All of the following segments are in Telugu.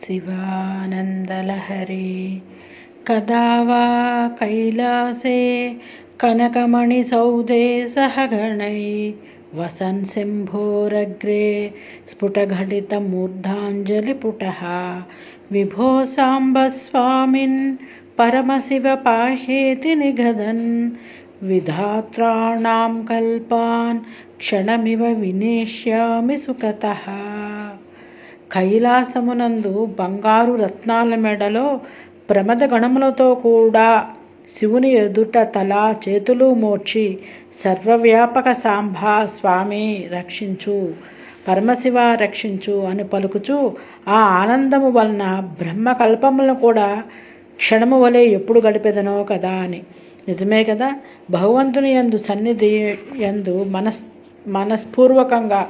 శివానందలహరి కదా వా కైలాసే కనకమణిసౌధే సహగణై వసన్ శంభోరగ్రే స్ఫుటఘటితమూర్ధాంజలిపుటః విభో సాంబ స్వామిన్ పరమశివ పాహేతి నిగదన్ విధాత్రాణాం కల్పాన్ క్షణమివ వినేష్యామి సుఖతః. కైలాసమునందు బంగారు రత్నాల మెడలో ప్రమద గణములతో కూడా శివుని ఎదుట తల చేతులు మోర్చి సర్వవ్యాపక సాంబా స్వామి రక్షించు, పరమశివ రక్షించు అని పలుకుచు ఆ ఆనందము వలన బ్రహ్మకల్పములను కూడా క్షణము వలె ఎప్పుడు గడిపెదనో కదా అని. నిజమే కదా. భగవంతుని యందు సన్నిధి యందు మనస్పూర్వకంగా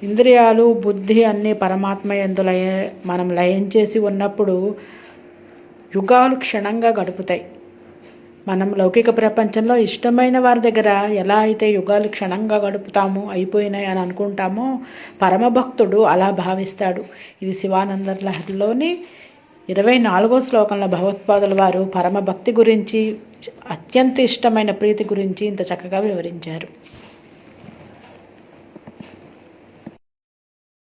ఇంద్రియాలు బుద్ధి అన్నీ పరమాత్మ యందు మనం లయం చేసి ఉన్నప్పుడు యుగాలు క్షణంగా గడుపుతాయి. మనం లౌకిక ప్రపంచంలో ఇష్టమైన వారి దగ్గర ఎలా అయితే యుగాలు క్షణంగా గడుపుతాము, అయిపోయినాయి అని అనుకుంటామో, పరమభక్తుడు అలా భావిస్తాడు. ఇది శివానంద లహరిలోని 24వ శ్లోకంలో భగవత్పాదుల వారు పరమభక్తి గురించి, అత్యంత ఇష్టమైన ప్రీతి గురించి ఇంత చక్కగా వివరించారు.